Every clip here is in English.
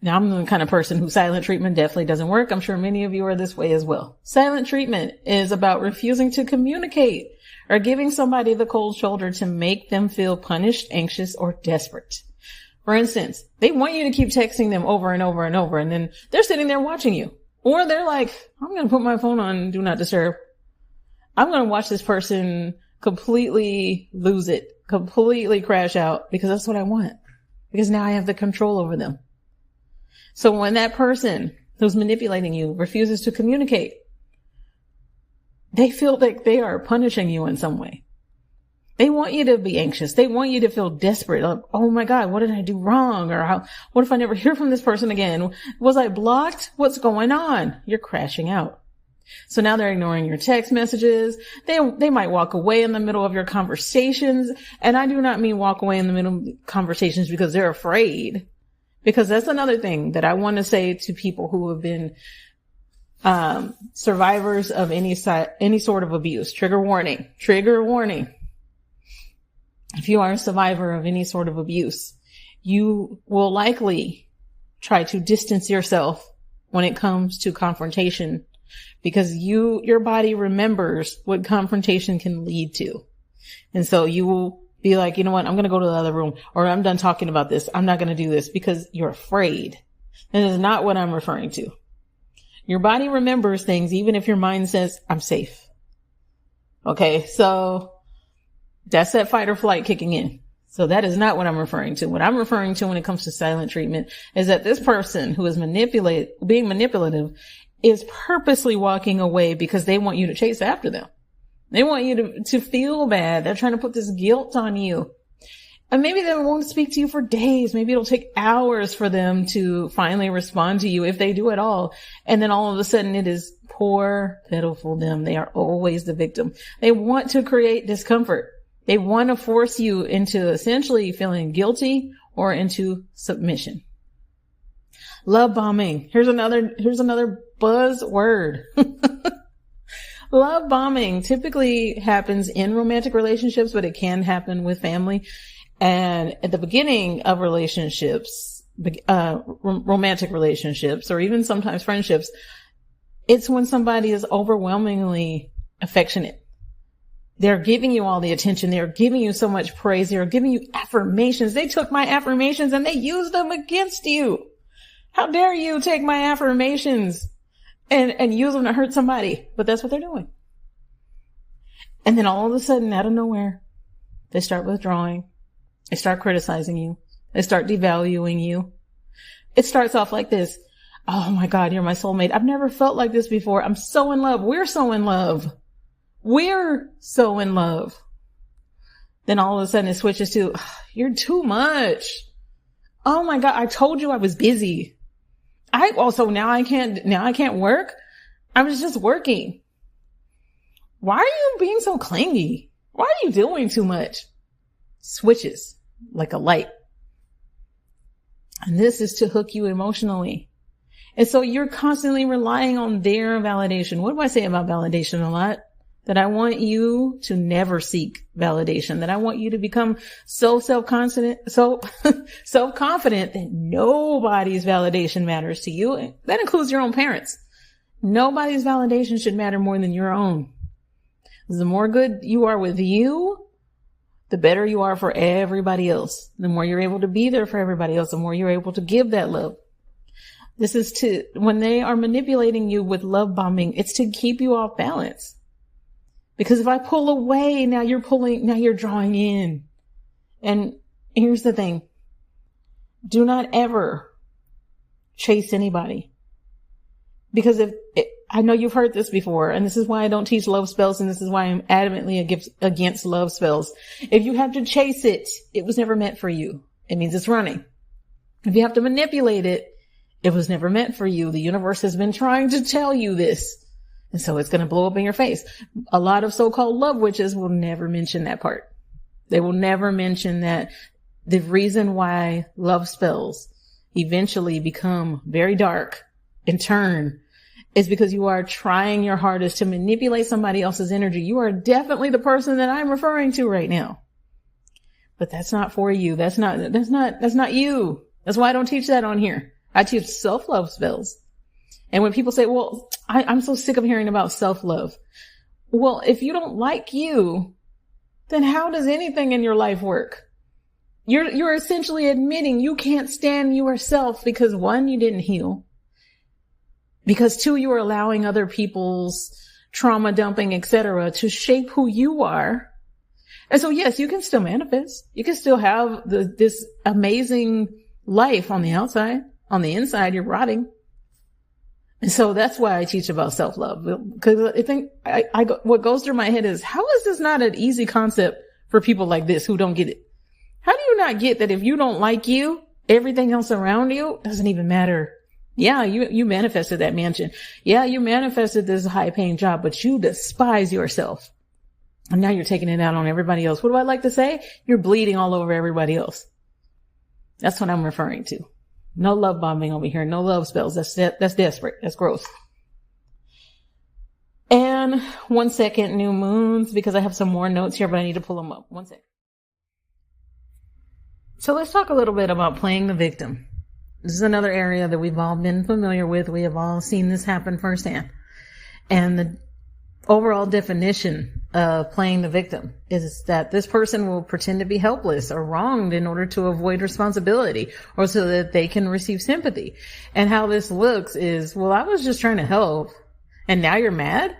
Now, I'm the kind of person who silent treatment definitely doesn't work. I'm sure many of you are this way as well. Silent treatment is about refusing to communicate or giving somebody the cold shoulder to make them feel punished, anxious, or desperate. For instance, they want you to keep texting them over and over and over, and then they're sitting there watching you. Or they're like, I'm going to put my phone on Do Not Disturb. I'm going to watch this person completely lose it, completely crash out, because that's what I want. Because now I have the control over them. So when that person who's manipulating you refuses to communicate, they feel like they are punishing you in some way. They want you to be anxious. They want you to feel desperate. Like, oh my God, what did I do wrong? Or what if I never hear from this person again? Was I blocked? What's going on? You're crashing out. So now they're ignoring your text messages. They might walk away in the middle of your conversations. And I do not mean walk away in the middle of conversations because they're afraid. Because that's another thing that I want to say to people who have been survivors of any sort of abuse. Trigger warning. Trigger warning. If you are a survivor of any sort of abuse, you will likely try to distance yourself when it comes to confrontation because your body remembers what confrontation can lead to. And so you will be like, you know what? I'm going to go to the other room, or I'm done talking about this. I'm not going to do this because you're afraid. That is not what I'm referring to. Your body remembers things even if your mind says, I'm safe. Okay. So that's that fight or flight kicking in. So that is not what I'm referring to. What I'm referring to when it comes to silent treatment is that this person who is being manipulative is purposely walking away because they want you to chase after them. They want you to feel bad. They're trying to put this guilt on you. And maybe they won't speak to you for days. Maybe it'll take hours for them to finally respond to you, if they do at all. And then all of a sudden it is poor, pitiful them. They are always the victim. They want to create discomfort. They want to force you into essentially feeling guilty or into submission. Love bombing. Here's another buzzword. Love bombing typically happens in romantic relationships, but it can happen with family. And at the beginning of relationships, romantic relationships, or even sometimes friendships, it's when somebody is overwhelmingly affectionate. They're giving you all the attention. They're giving you so much praise. They're giving you affirmations. They took my affirmations and they used them against you. How dare you take my affirmations and use them to hurt somebody? But that's what they're doing. And then all of a sudden, out of nowhere, they start withdrawing. They start criticizing you. They start devaluing you. It starts off like this. Oh my God, you're my soulmate. I've never felt like this before. I'm so in love. We're so in love. We're so in love. Then all of a sudden it switches to, you're too much. Oh my God, I told you I was busy. Now I can't work. I was just working. Why are you being so clingy? Why are you doing too much? Switches like a light. And this is to hook you emotionally. And so you're constantly relying on their validation. What do I say about validation a lot? That I want you to never seek validation. That I want you to become so self-confident that nobody's validation matters to you. That includes your own parents. Nobody's validation should matter more than your own. The more good you are with you, the better you are for everybody else. The more you're able to be there for everybody else, the more you're able to give that love. This is when they are manipulating you with love bombing, it's to keep you off balance. Because if I pull away, now you're drawing in. And here's the thing. Do not ever chase anybody. Because I know you've heard this before, and this is why I don't teach love spells, and this is why I'm adamantly against love spells. If you have to chase it, it was never meant for you. It means it's running. If you have to manipulate it, it was never meant for you. The universe has been trying to tell you this. And so it's going to blow up in your face. A lot of so-called love witches will never mention that part. They will never mention that the reason why love spells eventually become very dark in turn is because you are trying your hardest to manipulate somebody else's energy. You are definitely the person that I'm referring to right now. But that's not for you. That's not you. That's why I don't teach that on here. I teach self-love spells. And when people say, well, I'm so sick of hearing about self-love. Well, if you don't like you, then how does anything in your life work? You're essentially admitting you can't stand yourself because 1, you didn't heal. Because 2, you are allowing other people's trauma dumping, etc., to shape who you are. And so, yes, you can still manifest. You can still have this amazing life on the outside. On the inside, you're rotting. And so that's why I teach about self-love. Because I think what goes through my head is, how is this not an easy concept for people like this who don't get it? How do you not get that if you don't like you, everything else around you doesn't even matter? Yeah, you manifested that mansion. Yeah, you manifested this high-paying job, but you despise yourself. And now you're taking it out on everybody else. What do I like to say? You're bleeding all over everybody else. That's what I'm referring to. No love bombing over here. No love spells. That's desperate. That's gross. And 1 second, new moons, because I have some more notes here, but I need to pull them up. 1 second. So let's talk a little bit about playing the victim. This is another area that we've all been familiar with. We have all seen this happen firsthand. And the overall definition of playing the victim is that this person will pretend to be helpless or wronged in order to avoid responsibility or so that they can receive sympathy. And how this looks is, well, I was just trying to help and now you're mad?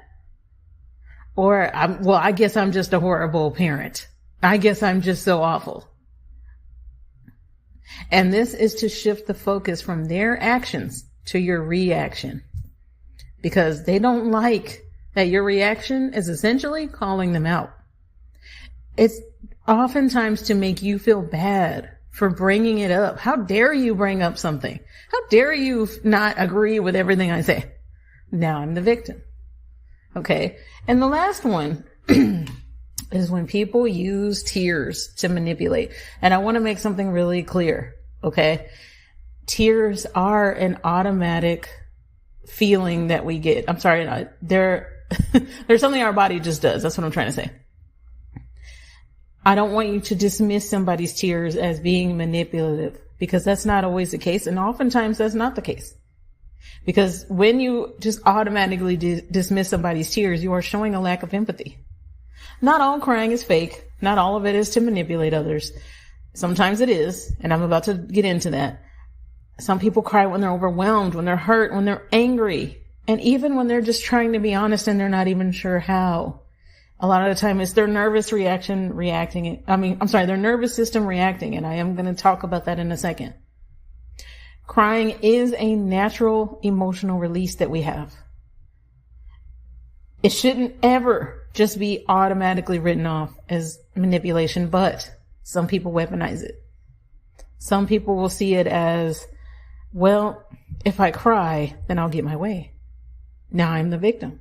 Or, I guess I'm just a horrible parent. I guess I'm just so awful. And this is to shift the focus from their actions to your reaction, because they don't like that your reaction is essentially calling them out. It's oftentimes to make you feel bad for bringing it up. How dare you bring up something? How dare you not agree with everything I say? Now I'm the victim. Okay. And the last one is when people use tears to manipulate. And I want to make something really clear. Okay. Tears are an automatic feeling that we get. I'm sorry. There's something our body just does. That's what I'm trying to say. I don't want you to dismiss somebody's tears as being manipulative, because that's not always the case. And oftentimes that's not the case. Because when you just automatically dismiss somebody's tears, you are showing a lack of empathy. Not all crying is fake. Not all of it is to manipulate others. Sometimes it is, and I'm about to get into that. Some people cry when they're overwhelmed, when they're hurt, when they're angry, and even when they're just trying to be honest and they're not even sure how. A lot of the time it's their nervous system reacting, and I am going to talk about that in a second. Crying is a natural emotional release that we have. It shouldn't ever just be automatically written off as manipulation, but some people weaponize it. Some people will see it as, well, if I cry, then I'll get my way. Now I'm the victim.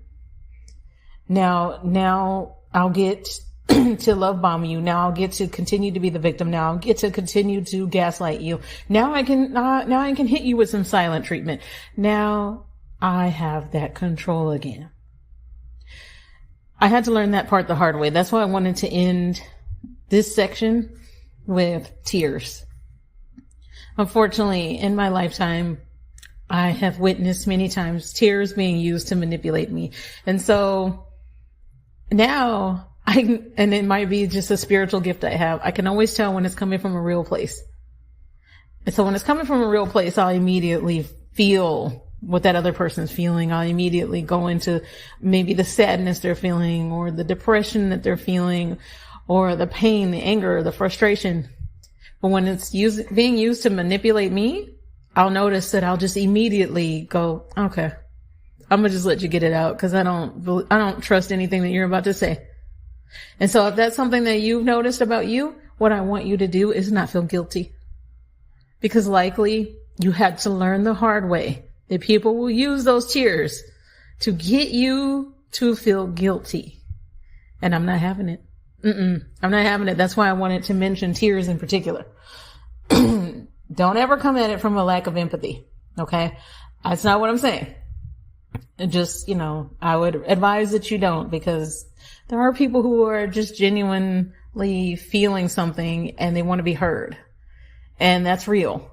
Now I'll get to love bomb you. Now I'll get to continue to be the victim. Now I'll get to continue to gaslight you. Now I can hit you with some silent treatment. Now I have that control again. I had to learn that part the hard way. That's why I wanted to end this section with tears. Unfortunately, in my lifetime, I have witnessed many times tears being used to manipulate me. And so now and it might be just a spiritual gift I have, I can always tell when it's coming from a real place. And so when it's coming from a real place, I'll immediately feel what that other person's feeling. I'll immediately go into maybe the sadness they're feeling, or the depression that they're feeling, or the pain, the anger, the frustration. But when it's being used to manipulate me, I'll notice that I'll just immediately go, okay, I'm gonna just let you get it out, because I don't trust anything that you're about to say. And so if that's something that you've noticed about you, what I want you to do is not feel guilty, because likely you had to learn the hard way that people will use those tears to get you to feel guilty. And I'm not having it. I'm not having it. That's why I wanted to mention tears in particular. Don't ever come at it from a lack of empathy. Okay. That's not what I'm saying. Just, I would advise that you don't, because there are people who are just genuinely feeling something and they want to be heard. And that's real.